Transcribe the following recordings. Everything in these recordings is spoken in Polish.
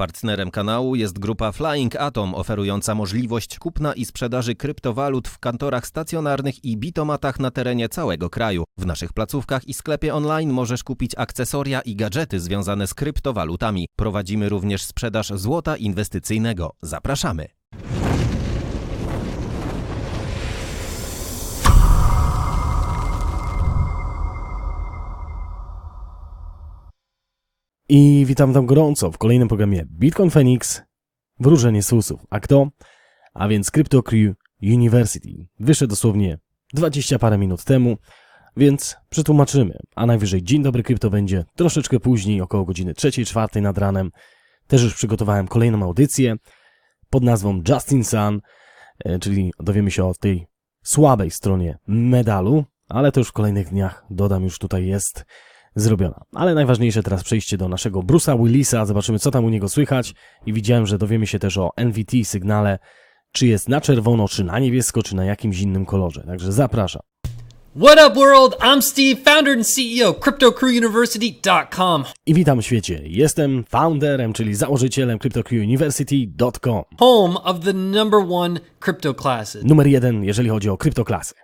Partnerem kanału jest grupa Flying Atom, oferująca możliwość kupna i sprzedaży kryptowalut w kantorach stacjonarnych i bitomatach na terenie całego kraju. W naszych placówkach i sklepie online możesz kupić akcesoria i gadżety związane z kryptowalutami. Prowadzimy również sprzedaż złota inwestycyjnego. Zapraszamy! I witam tam gorąco w kolejnym programie Bitcoin Feniks, wróżenie z fusów. A kto? A więc KRYPTO University. Wyszedł dosłownie 20 parę minut temu, więc przetłumaczymy. A najwyżej Dzień Dobry Krypto będzie troszeczkę później, około godziny 3-4 nad ranem. Też już przygotowałem kolejną audycję pod nazwą Just in Sun, czyli dowiemy się o tej słabej stronie medalu, ale to już w kolejnych dniach, dodam, już tutaj jest zrobiona. Ale najważniejsze teraz przejście do naszego Bruce'a Willisa, zobaczymy co tam u niego słychać i widziałem, że dowiemy się też o NVT sygnale, czy jest na czerwono, czy na niebiesko, czy na jakimś innym kolorze. Także zapraszam. What up world, I'm Steve, founder and CEO CryptoCrewUniversity.com. I witam w świecie. Jestem founderem, czyli założycielem CryptoCrewUniversity.com. Home of the #1 crypto classes. Numer 1, jeżeli chodzi o kryptoklasy.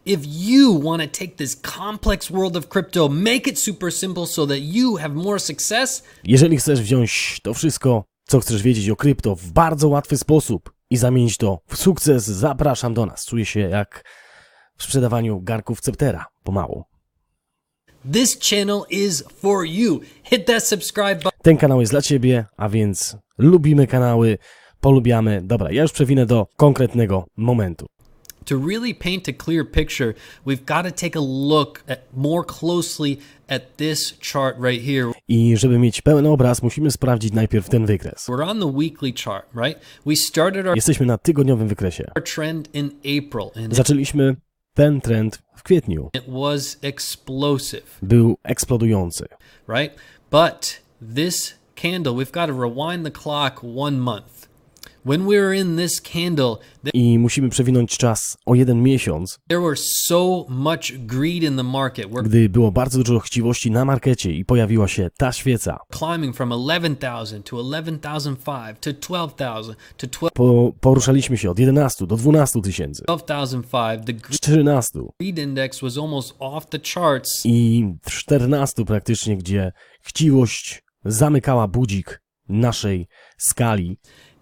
If you want to take this complex world of crypto, make it super simple so that you have more success. Jeżeli chcesz wziąć to wszystko, co chcesz wiedzieć o krypto w bardzo łatwy sposób i zamienić to w sukces, zapraszam do nas. Czuję się jak w sprzedawaniu garków Ceptera, pomału. This channel is for you. Hit that subscribe button. Ten kanał jest dla Ciebie, a więc lubimy kanały, polubiamy. Dobra, ja już przewinę do konkretnego momentu. To really paint a clear picture, we've got to take a look more closely at this chart right here. I żeby mieć pełen obraz, musimy sprawdzić najpierw ten wykres. We're on the weekly chart, right? We started Jesteśmy na tygodniowym wykresie. our trend in April, and Zaczęliśmy ten trend w kwietniu. it was explosive, Był eksplodujący. right? But this candle, we've got to rewind the clock 1 month. When we were in this candle, I musimy przewinąć czas o 1 miesiąc, there were so much greed in the market. We're gdy było bardzo dużo chciwości na markecie i pojawiła się ta świeca. climbing from 11,000 to 11,005 to 12,000 to Poruszaliśmy się od 11 do 12 tysięcy, 12,005. The 14 greed index was almost off the charts. i 14 praktycznie, gdzie chciwość zamykała budzik naszej skali,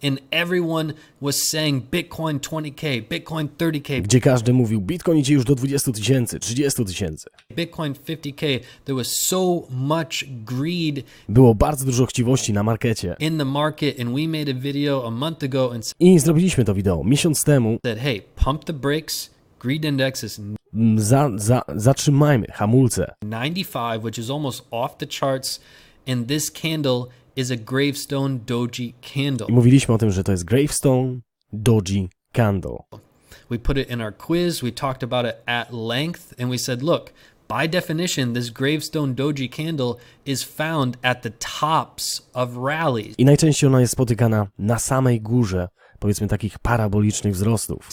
And everyone was saying Bitcoin 20K, Bitcoin 30K, gdzie każdy mówił, Bitcoin idzie już do 20 tysięcy, 30 tysięcy. Bitcoin 50K. There was so much greed Było bardzo dużo chciwości na markecie. in the market, and we made a video a month ago and I zrobiliśmy to wideo miesiąc temu. said, hey, pump the brakes. Greed index is Zatrzymajmy hamulce. 95, which is almost off the charts, and this candle is a gravestone doji candle. I mówiliśmy o tym, że to jest gravestone doji candle. We put it in our quiz, we talked about it at length, and we said, look, by definition, this gravestone doji candle is found at the tops of rallies. I najczęściej ona jest spotykana na samej górze, powiedzmy, takich parabolicznych wzrostów.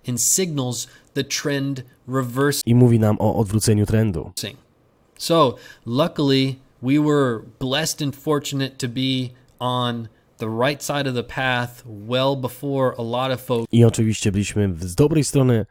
And signals the trend reversing. I mówi nam o odwróceniu trendu. So, luckily, we were blessed and fortunate to be on the right side of the path well before a lot of folks, I oczywiście byliśmy z dobrej strony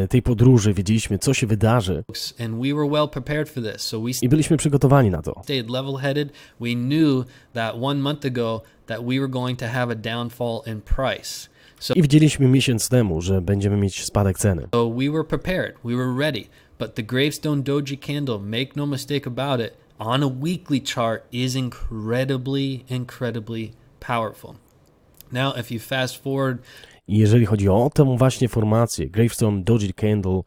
tej podróży, wiedzieliśmy, co się wydarzy and we were well prepared for this. So we i byliśmy przygotowani na to. stayed level-headed. We knew that 1 month ago that we were going to have a downfall in price. I widzieliśmy miesiąc temu, że będziemy mieć spadek ceny. So we were prepared. We were ready. But the gravestone doji candle, make no mistake about it, on a weekly chart is incredibly powerful. Now, if you fast forward, I jeżeli chodzi o tę właśnie formację, gravestone doji candle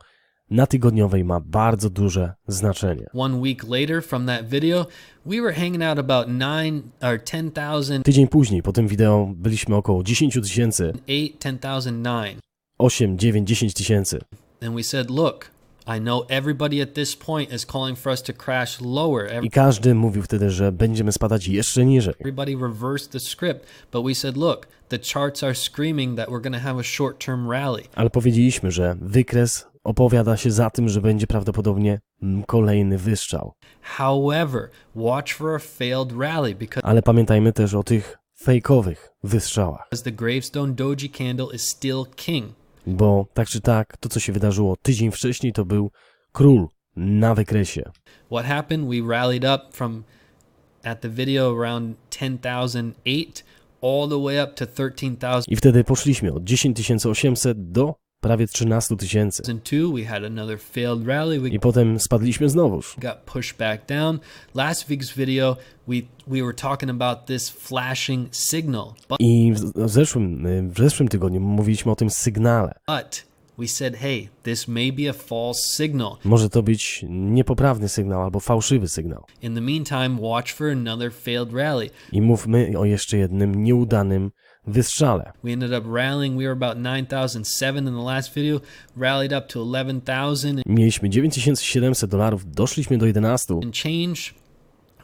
na tygodniowej ma bardzo duże znaczenie. 1 week later from that video, we were hanging out about 9 or 10,000, Tydzień później, po tym wideo, byliśmy około 10 tysięcy, 8, 10,009. 8, 9, 10 tysięcy. And we said, look, I know everybody at this point is calling for us to crash lower. I każdy mówił wtedy, że będziemy spadać jeszcze niżej. Everybody reversed the script, but we said, look, the charts are screaming that we're going to have a short-term rally. Ale powiedzieliśmy, że wykres opowiada się za tym, że będzie prawdopodobnie kolejny wystrzał. However, watch for a failed rally because Ale pamiętajmy też o tych fejkowych wystrzałach. The gravestone doji candle is still king. Bo tak czy tak, to co się wydarzyło tydzień wcześniej, to był król na wykresie. What happened? We rallied up from at the video around 10,008 all the way up to 13,000. I wtedy poszliśmy od 10,800 do prawie 13,000. We had another failed rally. I potem spadliśmy znowuż. Got pushed back down. Last week's video, we were talking about this flashing signal. I w zeszłym tygodniu mówiliśmy o tym sygnale. But we said, hey, this may be a false signal. Może to być niepoprawny sygnał albo fałszywy sygnał. In the meantime, watch for another failed rally. I mówmy o jeszcze jednym nieudanym wystrzale. We ended up rallying. We were about 9,007 in the last video, rallied up to 11,000 Mieliśmy $9,700, doszliśmy do 11 and change,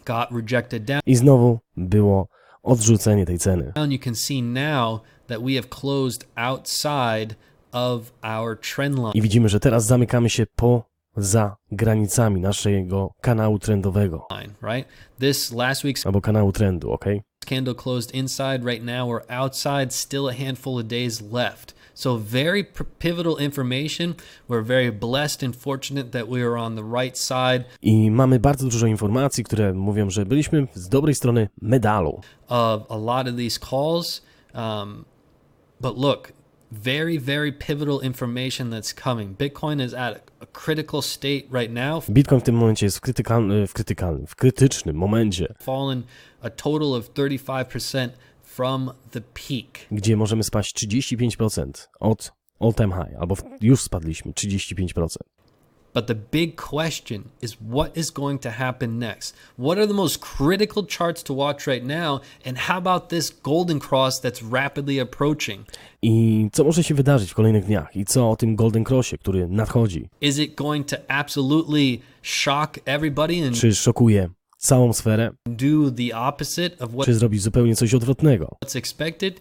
got rejected down. i znowu było odrzucenie tej ceny. You can see now that we have closed outside of our trend line. I widzimy, że teraz zamykamy się poza granicami naszego kanału trendowego. Right? This last week's Albo kanału trendu, ok? candle closed inside. Right now we're outside, still a handful of days left. So very pivotal information. We're very blessed and fortunate that we are on the right side I mamy bardzo dużo informacji, które mówią, że byliśmy z dobrej strony medalu. of a lot of these calls. But look, very, very pivotal information that's coming. Bitcoin is at a critical state right now. Bitcoin w tym momencie jest w krytycznym momencie, Fallen a total of 35% from the peak. gdzie możemy spaść 35% od all time high, albo już spadliśmy 35%. But the big question is what is going to happen next? What are the most critical charts to watch right now? And how about this golden cross that's rapidly approaching? I co może się wydarzyć w kolejnych dniach? I co o tym Golden Crossie, który nadchodzi? Is it going to absolutely shock everybody and Czy szokuje całą sferę? do the opposite of Czy zrobi zupełnie coś odwrotnego? what's expected?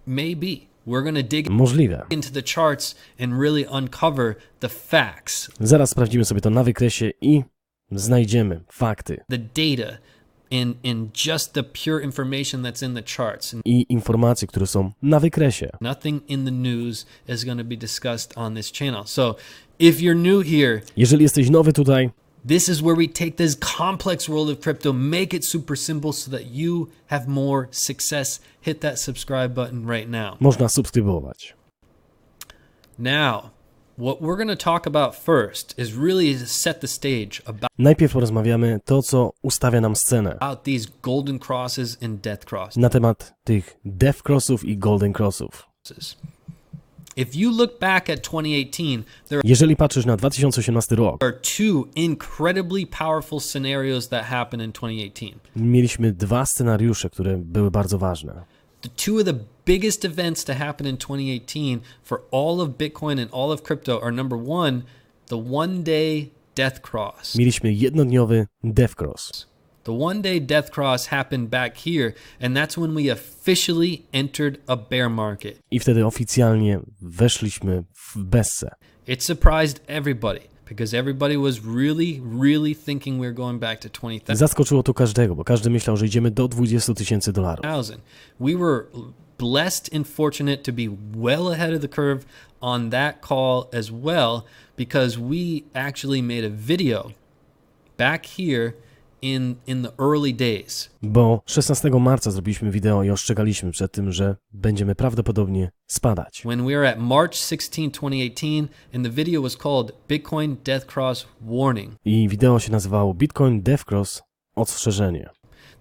Maybe. We're going to dig Możliwe. into the charts and really uncover the facts, Zaraz sprawdzimy sobie to na wykresie i znajdziemy fakty the data, in just the pure information that's in the charts. And i informacje, które są na wykresie. nothing in the news is going to be discussed on this channel. So if you're new here, Jeżeli jesteś nowy tutaj, this is where we take this complex world of crypto, make it super simple so that you have more success. Hit that subscribe button right now. można subskrybować. Now, what we're going to talk about first is really to set the stage Najpierw porozmawiamy to, co ustawia nam scenę about these golden crosses and death crosses. na temat tych Death Crossów i Golden Crossów. If you look back at 2018, there Jeżeli patrzysz na 2018 rok, are two incredibly powerful scenarios that happened in 2018. mieliśmy dwa scenariusze, które były bardzo ważne. The two of the biggest events to happen in 2018 for all of Bitcoin and all of crypto are number one, the one-day death cross. Mieliśmy jednodniowy Death Cross. The one-day death cross happened back here, and that's when we officially entered a bear market. I wtedy oficjalnie weszliśmy w bessę. It surprised everybody because everybody was really thinking we were going back to 20,000. Zaskoczyło to każdego, bo każdy myślał, że idziemy do $20,000. We were blessed and fortunate to be well ahead of the curve on that call as well because we actually made a video back here in the early days. Bo 16 marca zrobiliśmy wideo i ostrzegaliśmy przed tym, że będziemy prawdopodobnie spadać. When we were at March 16, 2018 and the video was called Bitcoin Death Cross Warning. I wideo się nazywało Bitcoin Death Cross Ostrzeżenie.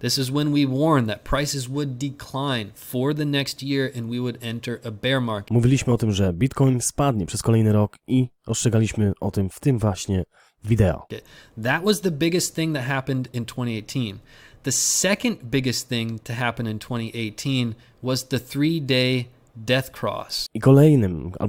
This is when we warned that prices would decline for the next year and we would enter a bear market. Mówiliśmy o tym, że Bitcoin spadnie przez kolejny rok i ostrzegaliśmy o tym w tym właśnie wideo. That was the biggest thing that happened in 2018. The second biggest thing to happen in 2018 was the 3-day death cross. I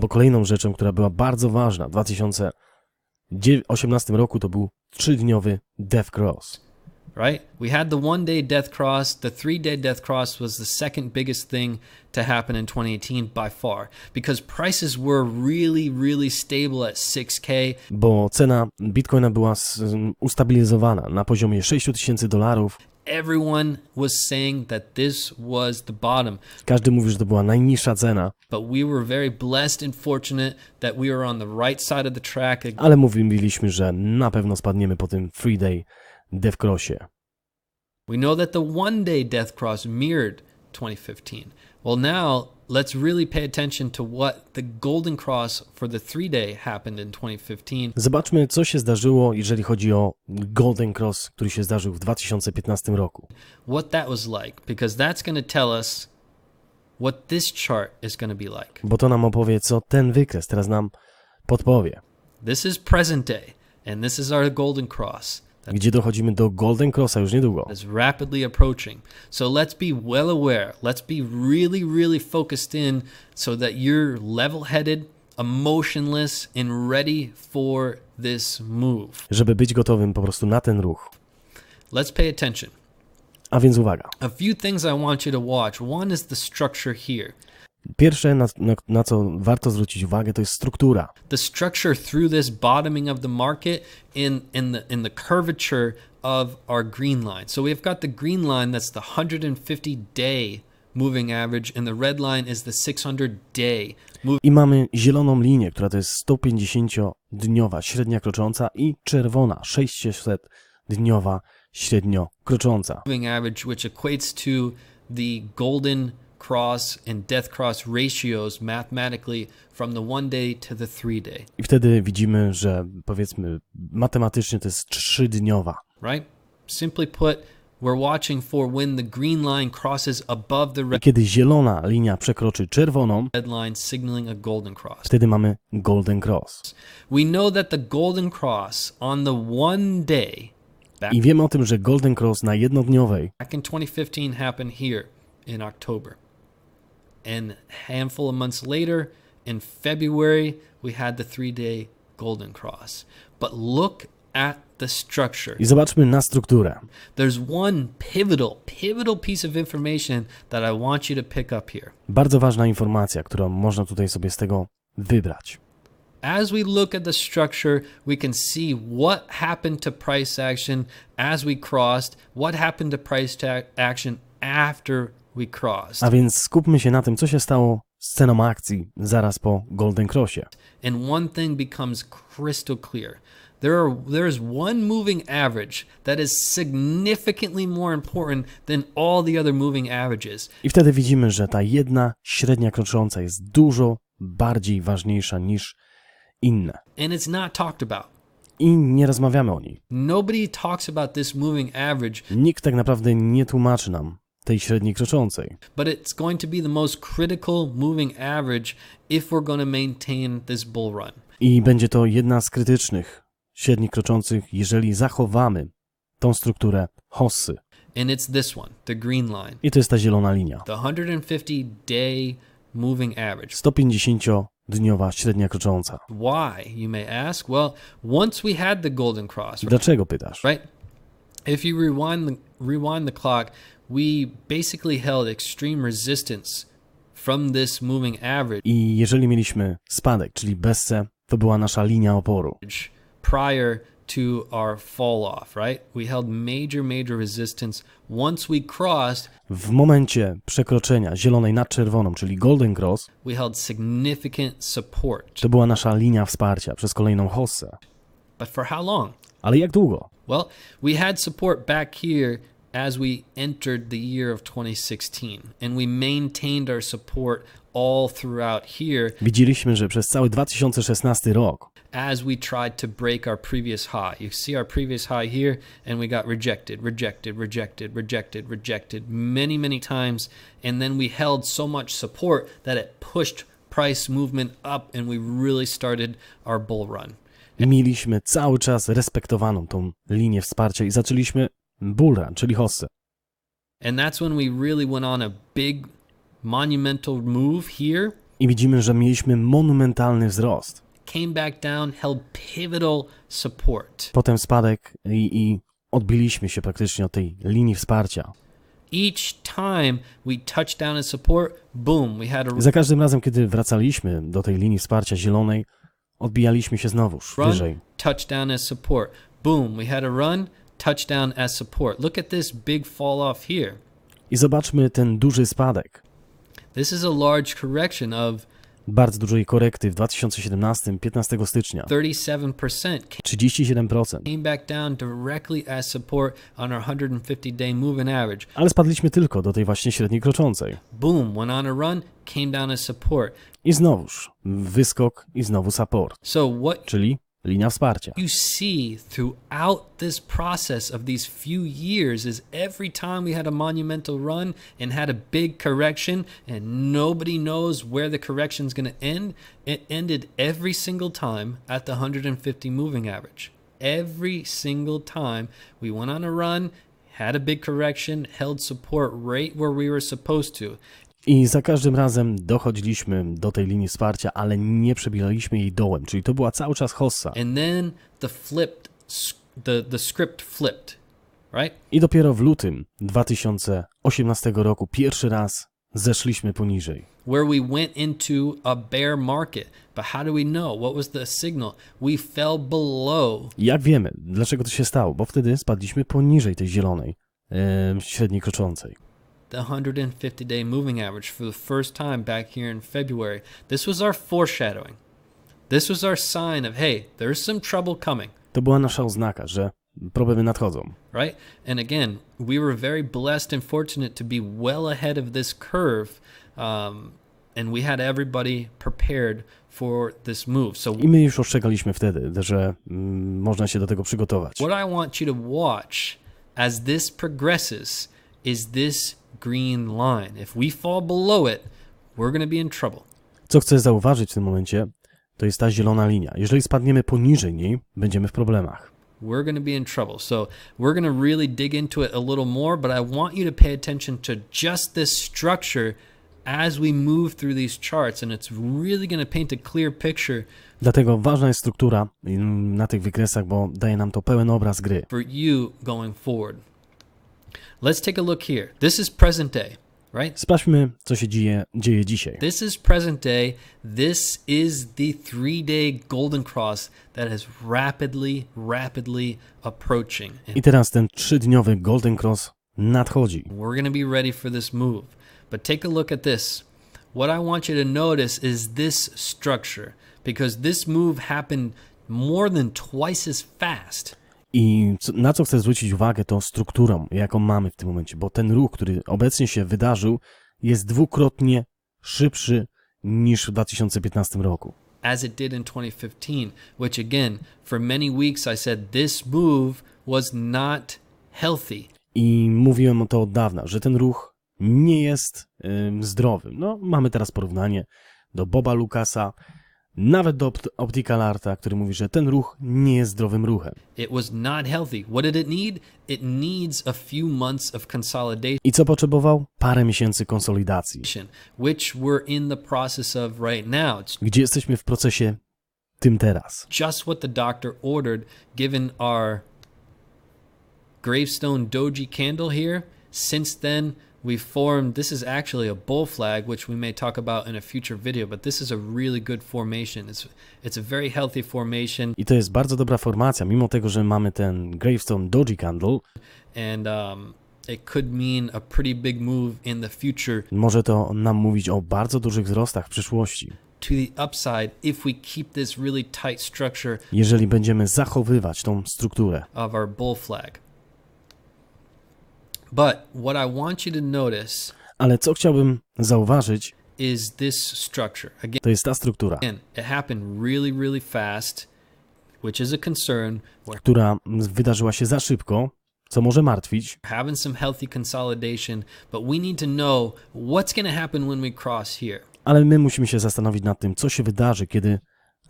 kolejną rzeczą, która była bardzo ważna w 2018 roku, to był 3-dniowy Death Cross. Right? We had the 1-day death cross. The 3-day death cross was the second biggest thing to happen in 2018 by far because prices were really stable at 6K. Bo cena Bitcoina była ustabilizowana na poziomie $6,000 everyone was saying that this was the bottom. Każdy mówi, że to była najniższa cena, But we were very blessed and fortunate that we were on the right side of the track. ale mówiliśmy, że na pewno spadniemy po tym 3-day death crossie. We know that the one-day death cross mirrored 2015. Well, now let's really pay attention to what the golden cross for the 3-day happened in 2015. Zobaczmy, co się zdarzyło, jeżeli chodzi o Golden Cross, który się zdarzył w 2015 roku. What that was like, because that's going to tell us what this chart is going to be like. Bo to nam opowie, co ten wykres teraz nam podpowie. This is present day, and this is our golden cross. Gdzie dochodzimy do Golden Crossa już niedługo. Is rapidly approaching. So let's be well aware. Let's be really, really focused in so that you're level-headed, emotionless, and ready for this move. Żeby być gotowym po prostu na ten ruch. Let's pay attention. A więc uwaga. A few things I want you to watch. One is the structure here. Pierwsze, na co warto zwrócić uwagę, to jest struktura. The structure through this bottoming of the market in the curvature of our green line. So we've got the green line, that's the 150-day moving average, and the red line is the 600-day moving. I mamy zieloną linię, która to jest 150-dniowa średnia krocząca i czerwona 600-dniowa średnio krocząca. Moving average, which equates to the golden cross and death cross ratios mathematically from the 1 day to the 3 day. I wtedy widzimy, że powiedzmy matematycznie to jest 3-dniowa. Right? Simply put, we're watching for when the green line crosses above the I kiedy zielona linia przekroczy czerwoną, red line, signaling a golden cross. wtedy mamy Golden Cross. We know that the golden cross on the 1 day I wiemy o tym, że Golden Cross na jednodniowej back in 2015 happened here in October. And a handful of months later, in February, we had the 3-day golden cross. But look at the structure. i zobaczmy na strukturę. There's one pivotal piece of information that I want you to pick up here. Bardzo ważna informacja, którą można tutaj sobie z tego wybrać. As we look at the structure, we can see what happened to price action as we crossed, what happened to price action after we crossed. A więc skupmy się na tym, co się stało z ceną akcji zaraz po Golden Crossie. And one thing becomes crystal clear. There is one moving average that is significantly more important than all the other moving averages. I wtedy widzimy, że ta jedna średnia krocząca jest dużo bardziej ważniejsza niż inne. And it's not talked about. I nie rozmawiamy o niej. Nobody talks about this moving average, Nikt tak naprawdę nie tłumaczy nam tej średniej kroczącej. but it's going to be the most critical moving average if we're going to maintain this bull run. I będzie to jedna z krytycznych średnich kroczących, jeżeli zachowamy tą strukturę hossy. And it's this one, the green line, I to jest ta zielona linia. the 150-day moving average. 150-dniowa średnia krocząca. Why, you may ask? Well, once we had the golden cross, Dlaczego pytasz? right? If you rewind the clock, we basically held extreme resistance from this moving average I jeżeli mieliśmy spadek, czyli BSC, to była nasza linia oporu. prior to our fall off, right? We held major resistance. Once we crossed, W momencie przekroczenia zielonej nad czerwoną, czyli Golden Cross, we held significant support. to była nasza linia wsparcia przez kolejną hossę. But for how long? Ale jak długo? Well, we had support back here as we entered the year of 2016, and we maintained our support all throughout here Widzieliśmy, że przez cały 2016 rok as we tried to break our previous high. You see our previous high here, and we got rejected many times, and then we held so much support that it pushed price movement up, and we really started our bull run. i mieliśmy cały czas respektowaną tą linię wsparcia i zaczęliśmy bull run, czyli hossę. And that's when we really went on a big monumental move here, I widzimy, że mieliśmy monumentalny wzrost. came back down, held pivotal support. Potem spadek i odbiliśmy się praktycznie od tej linii wsparcia. Each time we touched down a support, boom, we had a Za każdym razem, kiedy wracaliśmy do tej linii wsparcia zielonej, odbijaliśmy się znowuż run, wyżej. touchdown as support. Boom, we had a run, touch down as support. Look at this big fall off here. I zobaczmy ten duży spadek. This is a large correction of Bardzo dużej korekty w 2017, 15 stycznia. 37%. 37%. Came back down directly as support on our 150-day moving average. Ale spadliśmy tylko do tej właśnie średniej kroczącej. Boom, went on a run, came down as support. I znowuż wyskok i znowu support, So what czyli linia wsparcia. you see throughout this process of these few years is every time we had a monumental run and had a big correction and nobody knows where the correction is going to end, it ended every single time at the 150 moving average. Every single time we went on a run, had a big correction, held support right where we were supposed to. I za każdym razem dochodziliśmy do tej linii wsparcia, ale nie przebijaliśmy jej dołem, czyli to była cały czas hossa. And then the script flipped, right? I dopiero w lutym 2018 roku pierwszy raz zeszliśmy poniżej. Where we went into a bear market. But how do we know? What was the signal? We fell below. Jak wiemy, dlaczego to się stało? Bo wtedy spadliśmy poniżej tej zielonej, średniej kroczącej. The 150-day moving average for the first time back here in February. This was our foreshadowing. This was our sign of, hey, there's some trouble coming. To była nasza oznaka, że problemy nadchodzą. Right? And again, we were very blessed and fortunate to be well ahead of this curve. And we had everybody prepared for this move. So I my już ostrzegaliśmy wtedy, że można się do tego przygotować. what I want you to watch as this progresses is this green line. If we fall below it, we're going to be in trouble. Co chcę zauważyć w tym momencie, to jest ta zielona linia. Jeżeli spadniemy poniżej niej, będziemy w problemach. We're going to be in trouble. So we're going to really dig into it a little more, but I want you to pay attention to just this structure as we move through these charts, and it's really going to paint a clear picture Dlatego ważna jest struktura na tych wykresach, bo daje nam to pełen obraz gry. for you going forward. Let's take a look here. This is present day, right? Sprawdźmy, co się dzieje dzisiaj. This is present day. This is the 3-day golden cross that is rapidly approaching. And I teraz ten 3-dniowy Golden Cross nadchodzi. we're going to be ready for this move. But take a look at this. What I want you to notice is this structure, because this move happened more than twice as fast. I na co chcę zwrócić uwagę, to strukturą, jaką mamy w tym momencie, bo ten ruch, który obecnie się wydarzył, jest dwukrotnie szybszy niż w 2015 roku. As it did in 2015, which again, for many weeks I said this move was not healthy. I mówiłem o to od dawna, że ten ruch nie jest zdrowy. No, mamy teraz porównanie do Boba Lucasa, nawet do Optical Arta, który mówi, że ten ruch nie jest zdrowym ruchem. It was not healthy. What did it need? It needs a few months of consolidation, I co potrzebował? Parę miesięcy konsolidacji, which we're in the process of right now. It's gdzie jesteśmy w procesie tym teraz. just what the doctor ordered, given our gravestone doji candle here. Since then, we've formed, this is actually a bull flag, which we may talk about in a future video, but this is a really good formation. It's a very healthy formation, I to jest bardzo dobra formacja, mimo tego, że mamy ten Gravestone Doji Candle. and it could mean a pretty big move in the future Może to nam mówić o bardzo dużych wzrostach w przyszłości, to the upside if we keep this really tight structure jeżeli będziemy zachowywać tą strukturę. of our bull flag. But what I want you to notice Ale co chciałbym zauważyć, is this structure. to jest ta struktura, Again, it happened really fast, which is a concern. We're która wydarzyła się za szybko, co może martwić, having some healthy consolidation, but we need to know what's going to happen when we cross here. ale my musimy się zastanowić nad tym, co się wydarzy, kiedy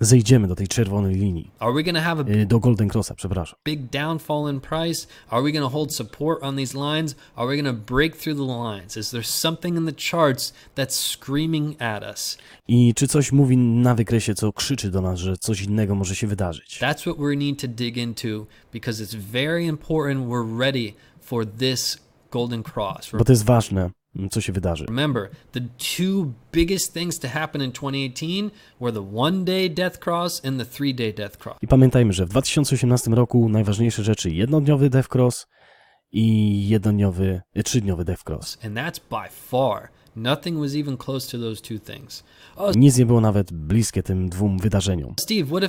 zejdziemy do tej czerwonej linii, Are we going to have a do Golden Crossa, przepraszam. big downfall in price? Are we going to hold support on these lines? Are we going to break through the lines? Is there something in the charts that's screaming at us? I czy coś mówi na wykresie, co krzyczy do nas, że coś innego może się wydarzyć? That's what we need to dig into, because it's very important we're ready for this golden cross. Bo to jest ważne, co się wydarzy. Remember, the two biggest things to happen in 2018 were the one-day death cross and the three-day death cross. I pamiętajmy, że w 2018 roku najważniejsze rzeczy: jednodniowy death cross i trzydniowy death cross. And that's by far. Nothing was even close to those two things. Oh, Nic nie było nawet bliskie tym dwóm wydarzeniom. Steve,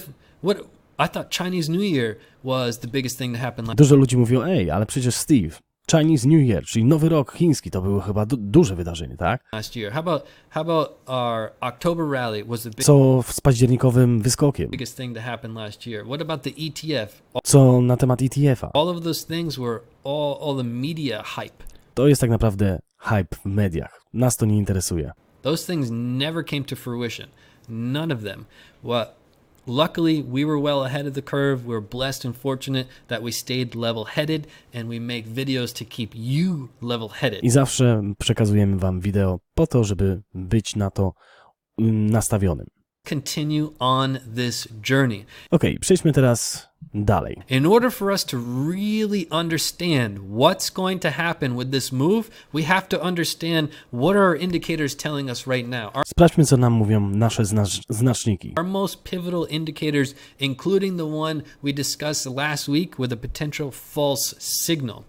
I thought Chinese New Year was the biggest thing to happen Dużo ludzi mówiło: ej, ale przecież Steve, Chinese New Year, czyli Nowy Rok chiński, to było chyba duże wydarzenie, tak? last year. How about our October rally was the Co z październikowym wyskokiem? biggest thing to happen last year? What about the ETF? Co na temat ETF-a? All of those things were all the media hype. To jest tak naprawdę hype w mediach. Nas to nie interesuje. Those things never came to fruition. None of them. Luckily, we were well ahead of the curve. We're blessed and fortunate that we stayed level-headed and we make videos to keep you level-headed. I zawsze przekazujemy wam wideo po to, żeby być na to nastawionym. Continue on this journey. Okej, przejdźmy teraz dalej. In order for us to really understand what's going to happen with this move, we have to understand what are our indicators telling us right now. Sprawdźmy, co nam mówią nasze znaczniki. Our most pivotal indicators, including the one we discussed last week with a potential false signal.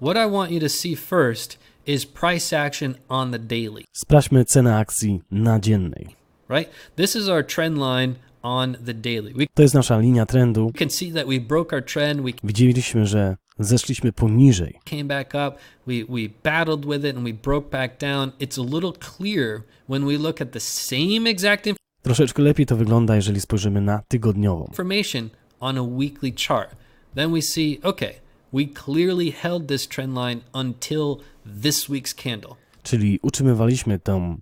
What I want you to see first is price action on the daily. Sprawdźmy cenę akcji na dziennej. Right? This is our trend line on the daily. We To jest nasza linia trendu. can see that we broke our trend. We Widzieliśmy, że zeszliśmy poniżej. came back up. We battled with it and we broke back down. It's a little clearer when we look at the same exact Troszeczkę lepiej to wygląda, jeżeli spojrzymy na tygodniową. information on a weekly chart. Then we see, okay, we clearly held this trend line until this week's candle. Czyli utrzymywaliśmy ten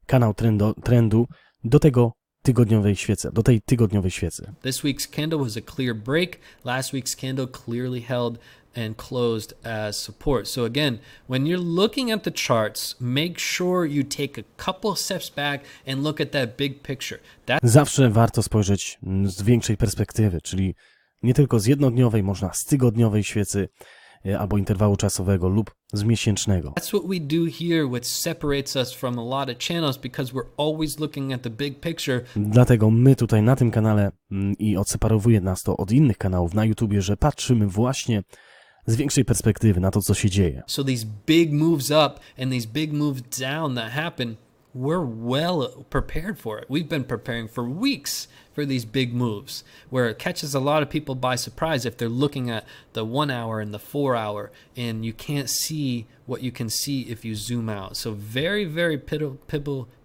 kanał trendu do tej tygodniowej świecy. This week's candle was a clear break. Last week's candle clearly held and closed as support. So again, when you're looking at the charts, make sure you take a couple steps back and look at that big picture. Zawsze warto spojrzeć z większej perspektywy, czyli nie tylko z jednodniowej, można z tygodniowej świecy albo interwału czasowego lub z miesięcznego. That's what we do here, which separates us from a lot of channels because we're always looking at the big picture. Dlatego my tutaj na tym kanale i odseparowuje nas to od innych kanałów na YouTubie, że patrzymy właśnie z większej perspektywy na to, co się dzieje. So these big moves up and these big moves down that happen, we're well prepared for it. We've been preparing for weeks for these big moves, where it catches a lot of people by surprise if they're looking at the 1 hour and the 4 hour, and you can't see what you can see if you zoom out. So very, very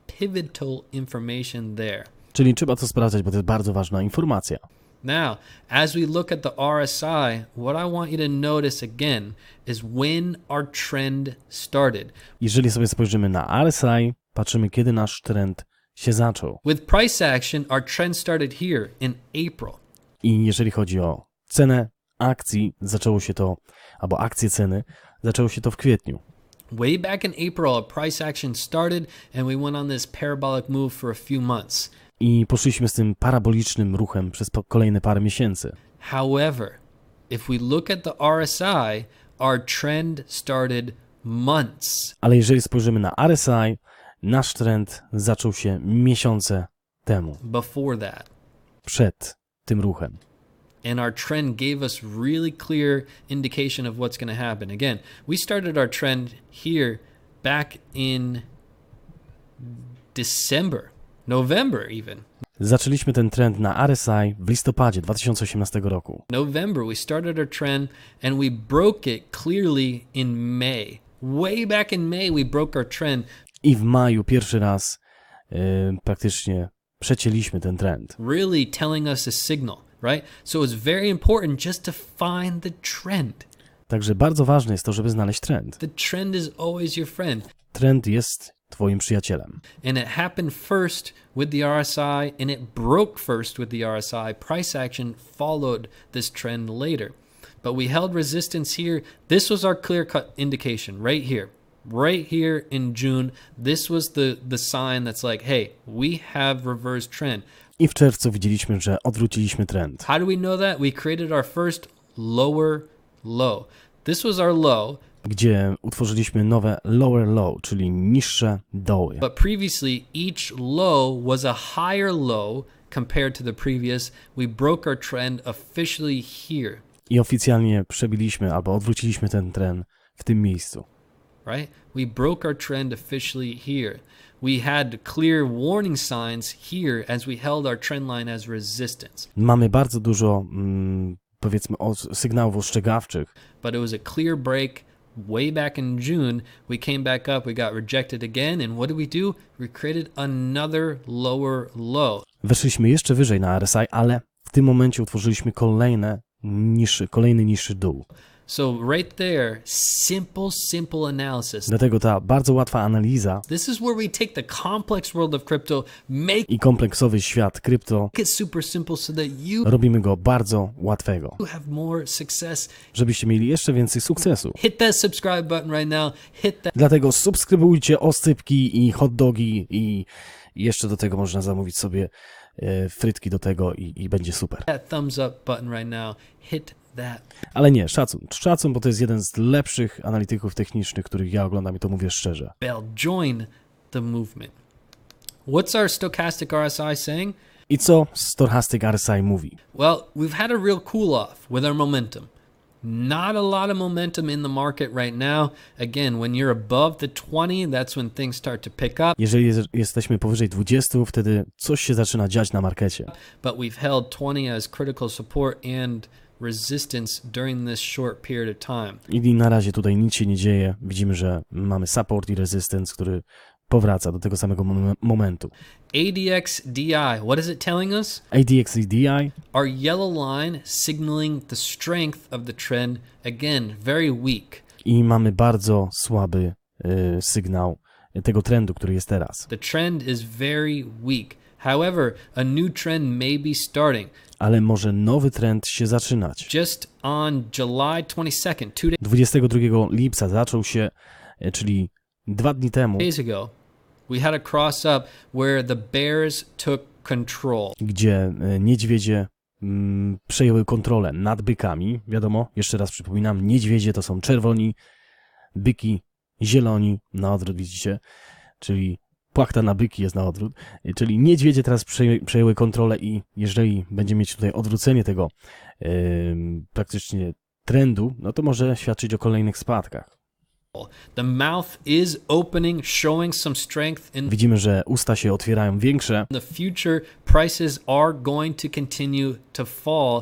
pivotal information there. Czyli trzeba to sprawdzać, bo to jest bardzo ważna informacja. Now, as we look at the RSI, what I want you to notice again is when our trend started. Jeżeli sobie spojrzymy na RSI, patrzymy, kiedy nasz trend się zaczął. With price action, our trend started here in April. I jeżeli chodzi o cenę akcji, zaczęło się to, albo akcje ceny, zaczęło się to w kwietniu. Way back in April, our price action started and we went on this parabolic move for a few months. I poszliśmy z tym parabolicznym ruchem przez kolejne parę miesięcy. However, if we look at the RSI, our trend started months. Ale jeżeli spojrzymy na RSI, nasz trend zaczął się miesiące temu, Before that. przed tym ruchem. And our trend gave us really clear indication of what's going to happen. Again, we started our trend here back in December, November even. Zaczęliśmy ten trend na RSI w listopadzie 2018 roku. November, we started our trend and we broke it clearly in May. Way back in May, we broke our trend. I w maju pierwszy raz praktycznie przecięliśmy ten trend. Really telling us a signal, right? So it's very important just to find the trend. Także bardzo ważne jest to, żeby znaleźć trend. The trend is always your friend. Trend jest twoim przyjacielem. And it happened first with the RSI and it broke first with the RSI. Price action followed this trend later. But we held resistance here. This was our clear-cut indication right here. Right here in June, this was the sign that's like, hey, we have reversed trend. I w czerwcu widzieliśmy, że odwróciliśmy trend. How do we know that? We created our first lower low. This was our low, gdzie utworzyliśmy nowe lower low, czyli niższe doły. But previously, each low was a higher low compared to the previous. We broke our trend officially here. I oficjalnie przebiliśmy albo odwróciliśmy ten trend w tym miejscu. Right? We broke our trend officially here. We had clear warning signs here as we held our trend line as resistance. Mamy bardzo dużo, powiedzmy, sygnałów ostrzegawczych. But it was a clear break way back in June. We came back up, we got rejected again, and what did we do? We created another lower low. Weszliśmy jeszcze wyżej na RSI, ale w tym momencie utworzyliśmy kolejny niższy dół. So right there, simple analysis. Dlatego ta bardzo łatwa analiza This is where we take the complex world of crypto, make i kompleksowy świat krypto, it super simple so that you robimy go bardzo łatwego, have more success. żebyście mieli jeszcze więcej sukcesu. Hit that subscribe button right now. Hit that Dlatego subskrybujcie oscypki i hot dogi i jeszcze do tego można zamówić sobie frytki do tego i będzie super. thumbs up button right now. Hit that. Ale nie, szacun, bo to jest jeden z lepszych analityków technicznych, których ja oglądam i to mówię szczerze. Bell. Join the movement. What's our stochastic RSI saying? I co Stochastic RSI mówi? Well, we've had a real cool off with our momentum. Not a lot of momentum in the market right now. Again, when you're above the 20, that's when things start to pick up. Jeżeli jesteśmy powyżej 20, wtedy coś się zaczyna dziać na markecie. But we've held 20 as critical support and resistance during this short period of time. I na razie tutaj nic się nie dzieje. Widzimy, że mamy support i resistance, który powraca do tego samego momentu. ADX DI, what is it telling us? ADX i DI, Our yellow line signaling the strength of the trend, again, very weak. i mamy bardzo słaby sygnał tego trendu, który jest teraz. The trend is very weak. However, a new trend may be starting. Ale może nowy trend się zaczynać. Just on July 22nd, 22 lipca zaczął się, czyli 2 dni temu, days ago, we had a cross up where the bears took control. gdzie niedźwiedzie przejęły kontrolę nad bykami. Wiadomo, jeszcze raz przypominam, niedźwiedzie to są czerwoni, byki zieloni, na odwrót widzicie, czyli płachta na byki jest na odwrót, czyli niedźwiedzie teraz przejęły kontrolę i jeżeli będziemy mieć tutaj odwrócenie tego praktycznie trendu, no to może świadczyć o kolejnych spadkach. The mouth is opening, showing some strength in Widzimy, że usta się otwierają większe the future. Prices are going to continue to fall,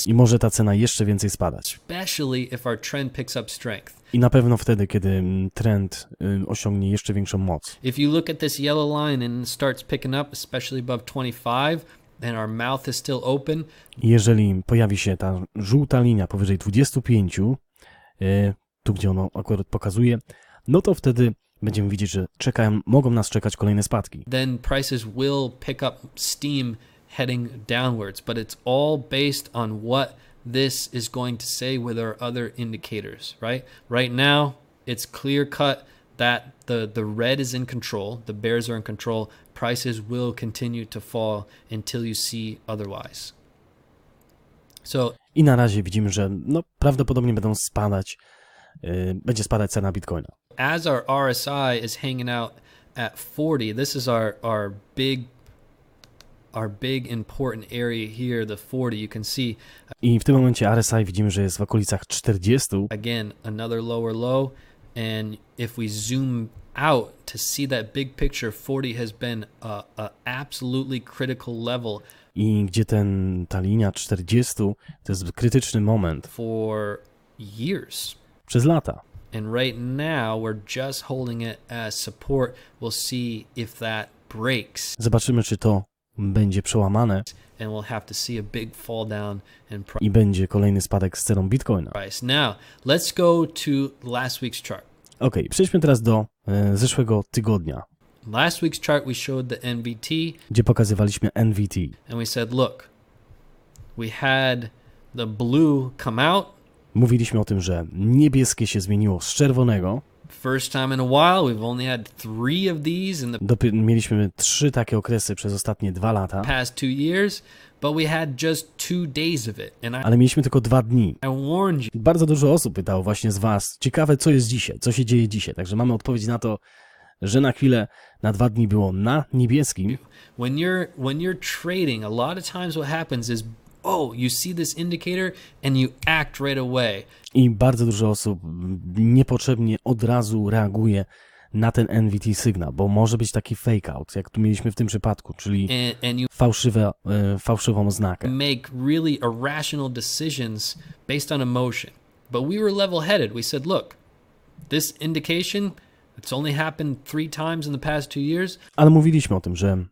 i może ta cena jeszcze więcej spadać. especially if our trend picks up strength. I na pewno wtedy, kiedy trend osiągnie jeszcze większą moc. If you look at this yellow line and it starts picking up, especially above 25, and our mouth is still open, Jeżeli pojawi się ta żółta linia powyżej 25, tu gdzie ono akurat pokazuje, no to wtedy będziemy widzieć, że mogą nas czekać kolejne spadki. then prices will pick up steam heading downwards. But it's all based on what this is going to say with our other indicators, right? Right now, it's clear cut that the red is in control, the bears are in control. Prices will continue to fall until you see otherwise. So I na razie widzimy, że no, prawdopodobnie będą spadać, będzie spadać cena Bitcoina. as our RSI is hanging out at 40, this is our big important area here, the 40. You can see I w tym momencie RSI widzimy, że jest w okolicach 40. again another lower low, and if we zoom out to see that big picture, 40 has been a absolutely critical level I gdzie ta linia 40 to jest krytyczny moment for years. przez lata. And right now we're just holding it as support. We'll see if that breaks, Zobaczymy, czy to będzie przełamane and we'll have to see a big fall down in i będzie kolejny spadek z ceną Bitcoina. price. Now, let's go to last week's chart. Ok, przejdźmy teraz do zeszłego tygodnia, Last week's chart, we showed the NVT, gdzie pokazywaliśmy NVT. and we said, look, we had the blue come out, Mówiliśmy o tym, że niebieskie się zmieniło z czerwonego, first time in a while. We've only had 3 of these in the Mieliśmy 3 takie okresy przez ostatnie 2 lata, past 2 years, but we had just 2 days of it. And ale mieliśmy tylko 2 dni. I warned you. Bardzo dużo osób pytało właśnie z Was, ciekawe co jest dzisiaj, co się dzieje dzisiaj. Także mamy odpowiedź na to, że na chwilę, na 2 dni było na niebieskim. When you're trading, a lot of times what happens is, oh, you see this indicator and you act right away. I bardzo dużo osób niepotrzebnie od razu reaguje na ten NVT sygnał, bo może być taki fakeout, jak tu mieliśmy w tym przypadku, czyli And you fałszywą oznakę. make really irrational decisions based on emotion. But we were level-headed. We said, look, this indication, it's only happened 3 times in the past 2 years. Ale mówiliśmy o tym, że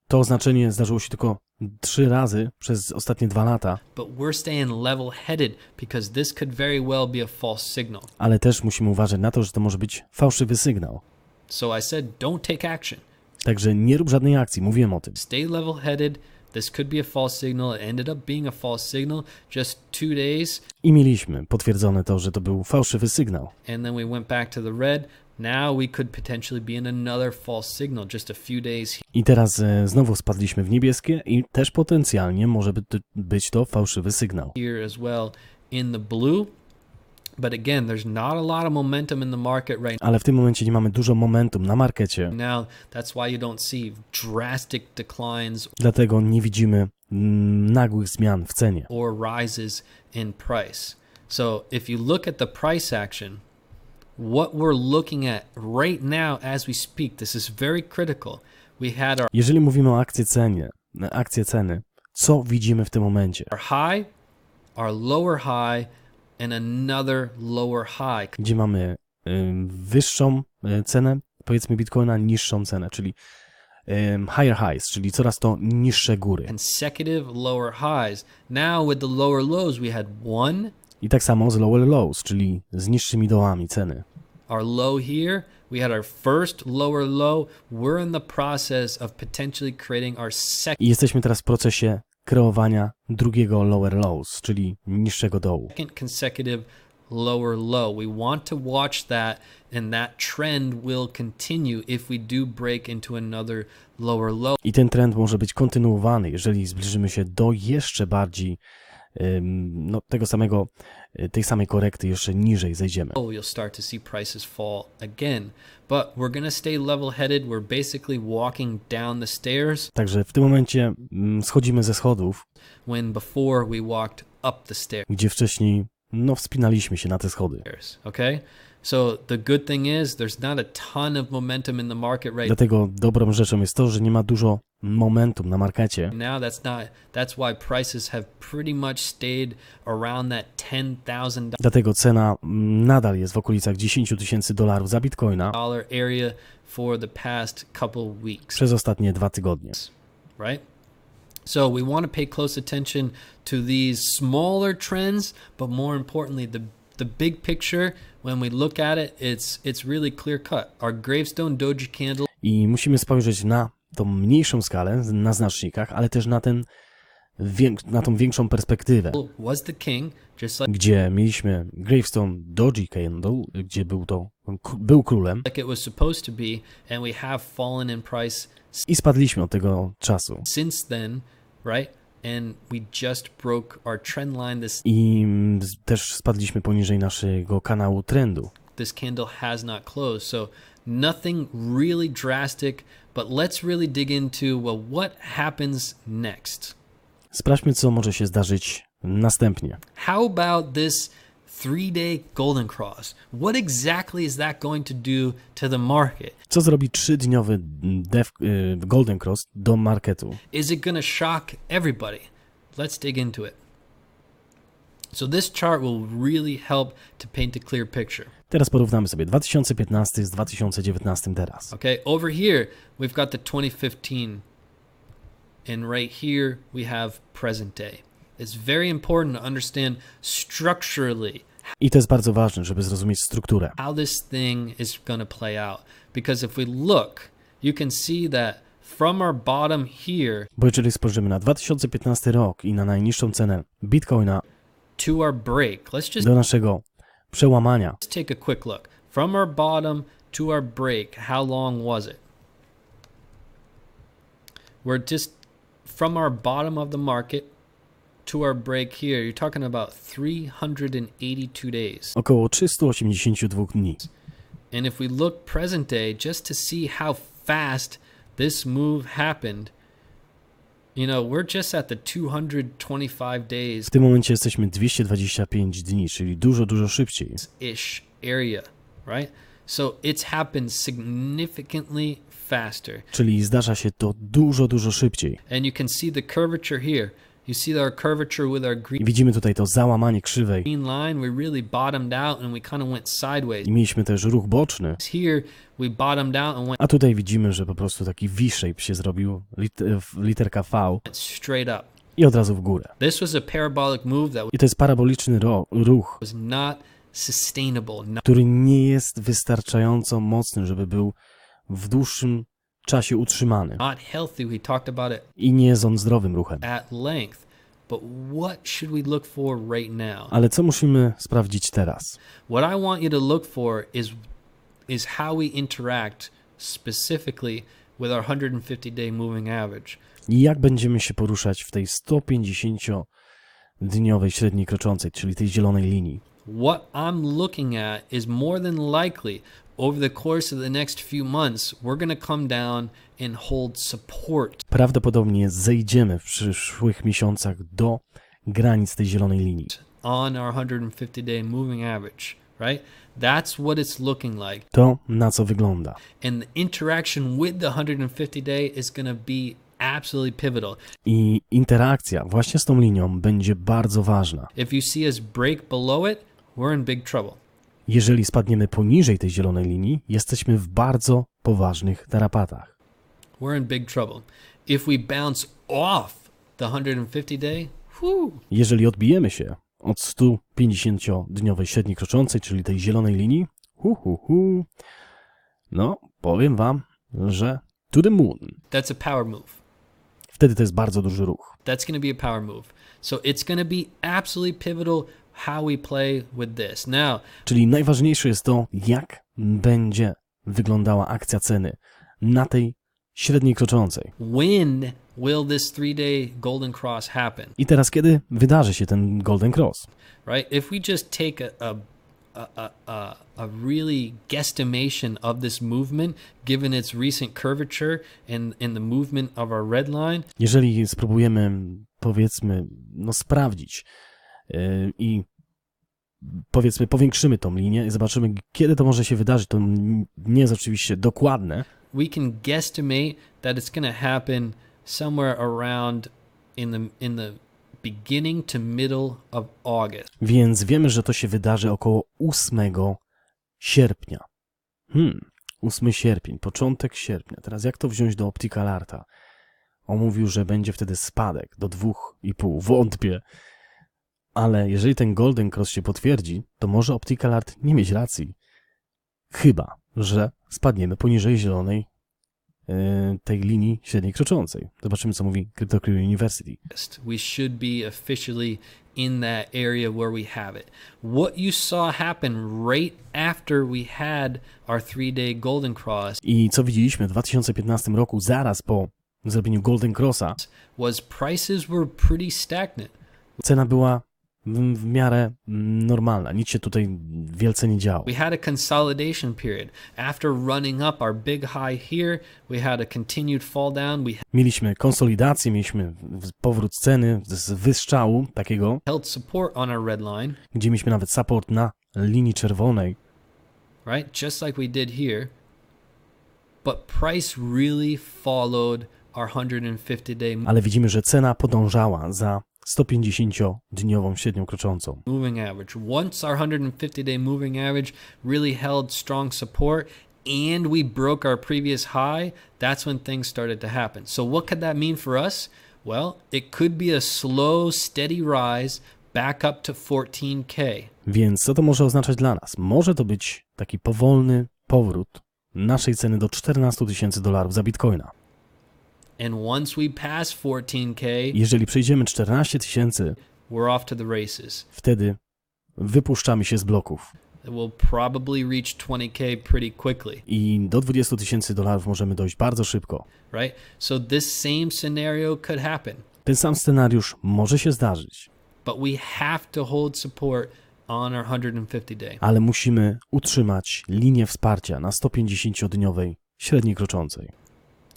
to oznaczenie zdarzyło się tylko 3 razy przez ostatnie 2 lata, But we're staying level-headed because this could very well be a false signal. ale też musimy uważać na to, że to może być fałszywy sygnał. So I said, don't take action. Także nie rób żadnej akcji, mówiłem o tym. Stay level-headed. This could be a false signal. It ended up being a false signal. Just 2 days. I mieliśmy potwierdzone to, że to był fałszywy sygnał. And then we went back to the red. Now we could potentially be in another false signal just a few days. I teraz znowu spadliśmy w niebieskie i też potencjalnie może być to fałszywy sygnał. Here as well in the blue. But again, there's not a lot of momentum in the market right Ale w tym momencie nie mamy dużo momentum na markecie, now. That's why you don't see drastic declines dlatego nie widzimy nagłych zmian w cenie. or rises in price. So if you look at the price action, what we're looking at right now as we speak, this is very critical. We had Jeżeli mówimy o akcje ceny, co widzimy w tym momencie? our high, our lower high, and another lower high. Gdzie mamy wyższą cenę, powiedzmy Bitcoina, niższą cenę, czyli higher highs, czyli coraz to niższe góry. Consecutive lower highs. Now with the lower lows, we had 1, I tak samo z lower lows, czyli z niższymi dołami ceny. our low here. We had our first lower low. We're in the process of potentially creating our I jesteśmy teraz w procesie kreowania drugiego lower lows, czyli niższego dołu. second consecutive lower low. We want to watch that, and that trend will continue if we do break into another lower low. I ten trend może być kontynuowany, jeżeli zbliżymy się do jeszcze bardziej tej samej korekty, jeszcze niżej zejdziemy. You'll start to see prices fall again. But we're going to stay level-headed. We're basically walking down the stairs Także w tym momencie schodzimy ze schodów, when before we walked up the stairs. gdzie wcześniej wspinaliśmy się na te schody. Okay? So the good thing is there's not a ton of momentum in the market right Dlatego dobrą rzeczą jest to, że nie ma dużo momentum na markecie. now. That's why prices have pretty much stayed around that $10,000 Dlatego cena nadal jest w okolicach $10,000 za Bitcoina area for the past couple weeks, przez ostatnie 2 tygodnie. right? So we want to pay close attention to these smaller trends, but more importantly, the big picture. When we look at it, it's really clear cut. Our gravestone doji candle I musimy spojrzeć na tą mniejszą skalę, na znacznikach, ale też na tą większą perspektywę, was the king, just like gdzie mieliśmy gravestone doji candle, gdzie był królem it was supposed to be, and we have fallen in price i spadliśmy od tego czasu. since then, right? And we just broke our trend line. I też spadliśmy poniżej naszego kanału trendu. This candle has not closed, so nothing really drastic, but let's really dig into, well, what happens next? Sprawdźmy, co może się zdarzyć następnie. How about this 3-day golden cross? What exactly is that going to do to the market? Co zrobi 3-dniowy Golden Cross do marketu? Is it going to shock everybody? Let's dig into it. So this chart will really help to paint a clear picture. Teraz porównamy sobie 2015 z 2019 teraz. Okay, over here we've got the 2015, and right here we have present day. It's very important to understand structurally I to jest bardzo ważne, żeby zrozumieć strukturę. how this thing is going to play out. Because if we look, you can see that from our bottom here Bo jeżeli spojrzymy na 2015 rok i na najniższą cenę Bitcoina to our break, let's just do naszego przełamania, take a quick look. From our bottom to our break, how long was it? We're just from our bottom of the market to our break here. You're talking about 382 days. Około 382 dni. And if we look present day, just to see how fast this move happened, you know, we're just at the 225 days W tym momencie jesteśmy 225 dni, czyli dużo szybciej. ish area, right? So it's happened significantly faster. Czyli zdarza się to dużo szybciej. And you can see the curvature here. You see our curvature with our I widzimy tutaj to załamanie krzywej. green line. We really bottomed out and we kind of went sideways. I mieliśmy też ruch boczny. Here we bottomed out and went A tutaj widzimy, że po prostu taki V-shape się zrobił, literka V straight up. i od razu w górę. This was a parabolic move that I to jest paraboliczny ruch, was not sustainable, not który nie jest wystarczająco mocny, żeby był w dłuższym czasie utrzymany. healthy. We talked about it I nie jest on zdrowym ruchem. at length. But what should we look for right now? Ale co musimy sprawdzić teraz? What I want you to look for is how we interact specifically with our 150-day moving average. I jak będziemy się poruszać w tej 150-dniowej średniej kroczącej, czyli tej zielonej linii? What I'm looking at is more than likely over the course of the next few months, we're going to come down and hold support Prawdopodobnie zejdziemy w przyszłych miesiącach do granic tej zielonej linii. on our 150-day moving average, right? That's what it's looking like. To na co wygląda. And the interaction with the 150-day is going to be absolutely pivotal. I interakcja właśnie z tą linią będzie bardzo ważna. If you see us break below it, we're in big trouble. Jeżeli spadniemy poniżej tej zielonej linii, jesteśmy w bardzo poważnych tarapatach. We're in big trouble. If we bounce off the 150-day, Jeżeli odbijemy się od 150-dniowej średniej kroczącej, czyli tej zielonej linii, no, powiem wam, że to the moon. that's a power move. Wtedy to jest bardzo duży ruch. That's going to be a power move. So it's going to be absolutely pivotal how we play with this. Now, Czyli najważniejsze jest to, jak będzie wyglądała akcja ceny na tej średniej kroczącej. when will this 3-day golden cross happen? I teraz, kiedy wydarzy się ten Golden Cross? Right? If we just take a really guesstimation of this movement, given its recent curvature and the movement of our red line, Jeżeli spróbujemy, powiedzmy, no sprawdzić i powiedzmy powiększymy tą linię i zobaczymy, kiedy to może się wydarzyć, to nie jest oczywiście dokładne, we can guesstimate that it's going to happen somewhere around in the beginning to middle of August. więc wiemy, że to się wydarzy około 8 sierpnia. 8 sierpień, początek sierpnia. Teraz jak to wziąć do Optical Arta? On mówił, że będzie wtedy spadek do 2,5. Wątpię. Ale jeżeli ten Golden Cross się potwierdzi, to może Optical Art nie mieć racji. Chyba że spadniemy poniżej zielonej tej linii średniej kroczącej. Zobaczymy, co mówi KRYPTO University. We should be officially in that area where we have it. What you saw happen right after we had our 3-day golden cross I co widzieliśmy w 2015 roku, zaraz po zrobieniu Golden Crossa, was prices were pretty stagnant. cena była w miarę normalna. Nic się tutaj wielce nie działo. We had a consolidation period. After running up our big high here, we had a continued fall down. We Mieliśmy konsolidację, mieliśmy powrót ceny z wystrzału takiego, held support on our red line, gdzie mieliśmy nawet support na linii czerwonej, right? Just like we did here. But price really followed our 150-day ale widzimy, że cena podążała za 150-dniową średnią kroczącą. moving average. Once our 150-day moving average really held strong support and we broke our previous high, that's when things started to happen. So what could that mean for us? Well, it could be a slow, steady rise back up to 14K. Więc co to może oznaczać dla nas? Może to być taki powolny powrót naszej ceny do $14,000 za Bitcoina. And once we pass 14K, Jeżeli przejdziemy 14 000, we're off to the races. wtedy wypuszczamy się z bloków. it will probably reach 20K pretty quickly. I do $20,000 możemy dojść bardzo szybko. Right? So this same scenario could happen. Ten sam scenariusz może się zdarzyć, But we have to hold support on our 150 day. ale musimy utrzymać linię wsparcia na 150-dniowej średniej kroczącej.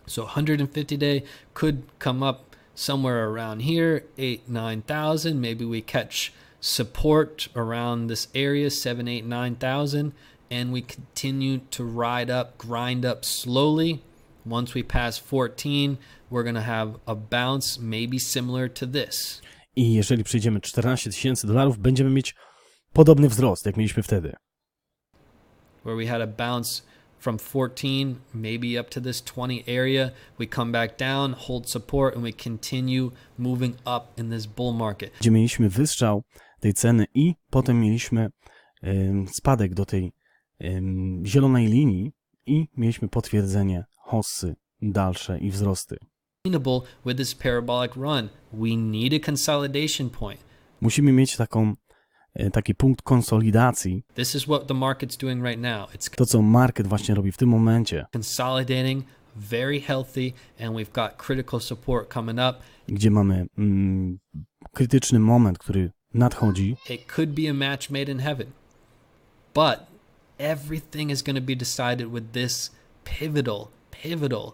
So 150 day could come up somewhere around here, 8,000-9,000. Maybe we catch support around this area, 7,000-9,000, and we continue to ride up, grind up slowly. Once we pass 14, we're going to have a bounce maybe similar to this. I jeżeli przejdziemy $14,000, będziemy mieć podobny wzrost, jak mieliśmy wtedy. Where we had a bounce from 14, maybe up to this 20 area. We come back down, hold support, and we continue moving up in this bull market. Gdzie mieliśmy wystrzał tej ceny i potem mieliśmy spadek do tej zielonej linii i mieliśmy potwierdzenie hossy dalsze i wzrosty. With this parabolic run, we need a consolidation point. Musimy mieć taki punkt konsolidacji. This is what the market's doing right now. It's To, co market właśnie robi w tym momencie, consolidating, very healthy, and we've got critical support coming up. gdzie mamy krytyczny moment, który nadchodzi. It could be a match made in heaven, but everything is going to be decided with this pivotal,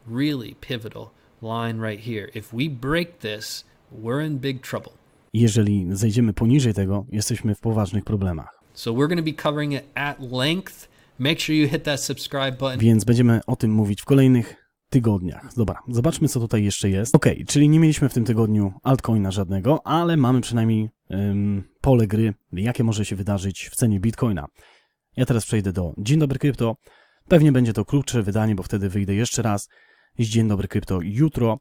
really pivotal line right here. If we break this, we're in big trouble. Jeżeli zejdziemy poniżej tego, jesteśmy w poważnych problemach. So we're going to be covering it at length. Make sure you hit that subscribe button. Więc będziemy o tym mówić w kolejnych tygodniach. Dobra, zobaczmy, co tutaj jeszcze jest. Ok, czyli nie mieliśmy w tym tygodniu altcoina żadnego, ale mamy przynajmniej pole gry, jakie może się wydarzyć w cenie Bitcoina. Ja teraz przejdę do Dzień Dobry Krypto. Pewnie będzie to krótsze wydanie, bo wtedy wyjdę jeszcze raz z Dzień Dobry Krypto jutro.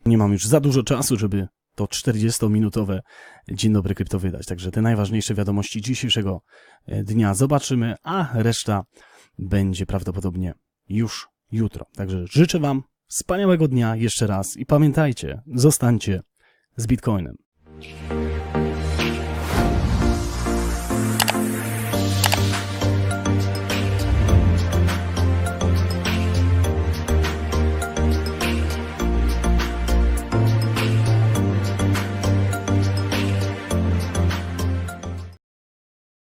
Nie mam już za dużo czasu, żeby to 40-minutowe Dzień Dobry Krypto wydać. Także te najważniejsze wiadomości dzisiejszego dnia zobaczymy, a reszta będzie prawdopodobnie już jutro. Także życzę Wam wspaniałego dnia jeszcze raz i pamiętajcie, zostańcie z Bitcoinem.